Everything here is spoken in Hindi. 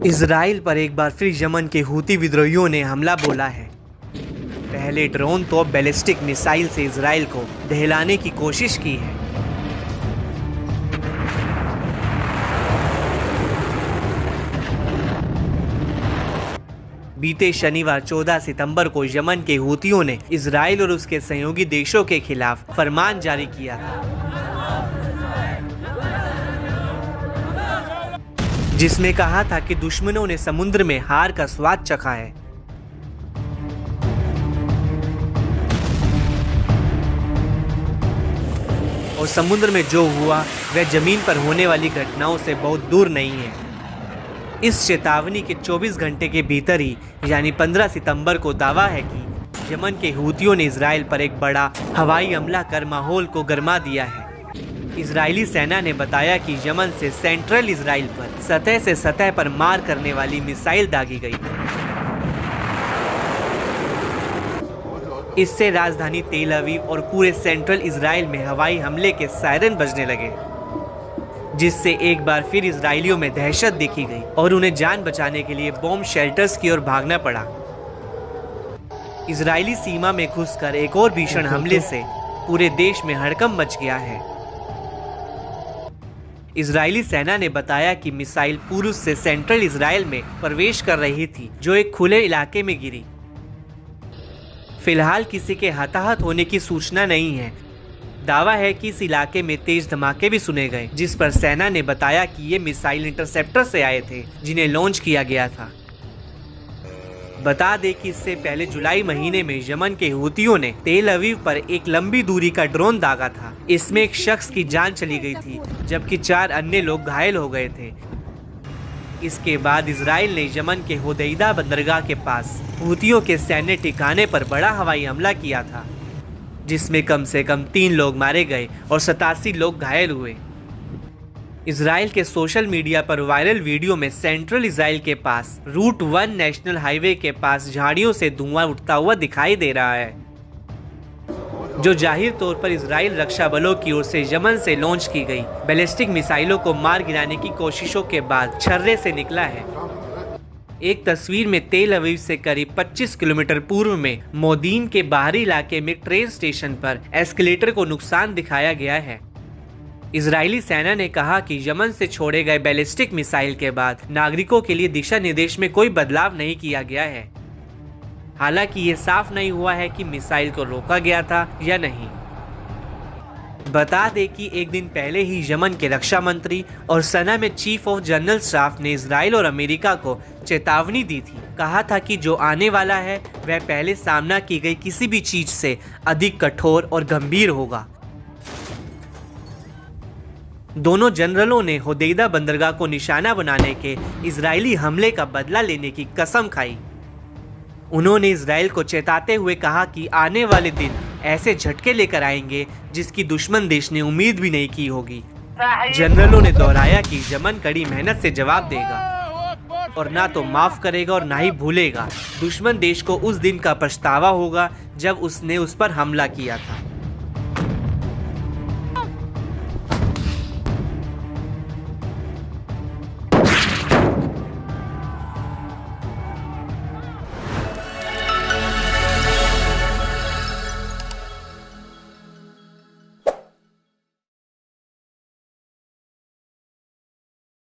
इजराइल पर एक बार फिर यमन के हूती विद्रोहियों ने हमला बोला है। पहले ड्रोन तो बैलिस्टिक मिसाइल से इजराइल को दहलाने की कोशिश की है। बीते शनिवार 14 सितंबर को यमन के हूतियों ने इजराइल और उसके सहयोगी देशों के खिलाफ फरमान जारी किया था, जिसमें कहा था कि दुश्मनों ने समुद्र में हार का स्वाद चखा है। और समुद्र में जो हुआ वह जमीन पर होने वाली घटनाओं से बहुत दूर नहीं है। इस चेतावनी के 24 घंटे के भीतर ही यानी 15 सितंबर को दावा है कि यमन के हूतियों ने इजराइल पर एक बड़ा हवाई हमला कर माहौल को गरमा दिया है। इजरायली सेना ने बताया कि यमन से सेंट्रल इजराइल पर सतह से सतह पर मार करने वाली मिसाइल दागी गई। इससे राजधानी तेल अवीव और पूरे सेंट्रल इजराइल में हवाई हमले के सायरन बजने लगे, जिससे एक बार फिर इजरायलियों में दहशत देखी गई और उन्हें जान बचाने के लिए बॉम्ब शेल्टर्स की ओर भागना पड़ा। इजरायली सीमा में घुसकर एक और भीषण हमले से पूरे देश में हड़कंप मच गया है। इजरायली सेना ने बताया कि मिसाइल पूर्व से सेंट्रल इजराइल में प्रवेश कर रही थी, जो एक खुले इलाके में गिरी। फिलहाल किसी के हताहत होने की सूचना नहीं है। दावा है कि इस इलाके में तेज धमाके भी सुने गए, जिस पर सेना ने बताया कि ये मिसाइल इंटरसेप्टर से आए थे, जिन्हें लॉन्च किया गया था। बता दें कि इससे पहले जुलाई महीने में यमन के हूतियों ने तेल अवीव पर एक लंबी दूरी का ड्रोन दागा था। इसमें एक शख्स की जान चली गई थी, जबकि 4 अन्य लोग घायल हो गए थे। इसके बाद इजराइल ने यमन के होदैदा बंदरगाह के पास हूतियों के सैन्य ठिकाने पर बड़ा हवाई हमला किया था, जिसमें कम से कम 3 लोग मारे गए और 87 लोग घायल हुए। इजराइल के सोशल मीडिया पर वायरल वीडियो में सेंट्रल इजराइल के पास रूट 1 नेशनल हाईवे के पास झाड़ियों से धुआं उठता हुआ दिखाई दे रहा है, जो जाहिर तौर पर इजराइल रक्षा बलों की ओर से यमन से लॉन्च की गई बैलिस्टिक मिसाइलों को मार गिराने की कोशिशों के बाद छर्रे से निकला है। एक तस्वीर में तेल अवीव से करीब 25 किलोमीटर पूर्व में मोदीन के बाहरी इलाके में ट्रेन स्टेशन पर एस्केलेटर को नुकसान दिखाया गया है। इजरायली सेना ने कहा कि यमन से छोड़े गए बैलिस्टिक मिसाइल के बाद नागरिकों के लिए दिशा निर्देश में कोई बदलाव नहीं किया गया है। हालांकि ये साफ नहीं हुआ है कि मिसाइल को रोका गया था या नहीं। बता दें कि एक दिन पहले ही यमन के रक्षा मंत्री और सेना में चीफ ऑफ जनरल स्टाफ ने इजराइल और अमेरिका को चेतावनी दी थी। कहा था कि जो आने वाला है वह पहले सामना की गई किसी भी चीज से अधिक कठोर और गंभीर होगा। दोनों जनरलों ने होदैदा बंदरगाह को निशाना बनाने के इजरायली हमले का बदला लेने की कसम खाई। उन्होंने इजराइल को चेताते हुए कहा कि आने वाले दिन ऐसे झटके लेकर आएंगे जिसकी दुश्मन देश ने उम्मीद भी नहीं की होगी। जनरलों ने दोहराया कि यमन कड़ी मेहनत से जवाब देगा और ना तो माफ करेगा और ना ही भूलेगा। दुश्मन देश को उस दिन का पछतावा होगा जब उसने उस पर हमला किया था।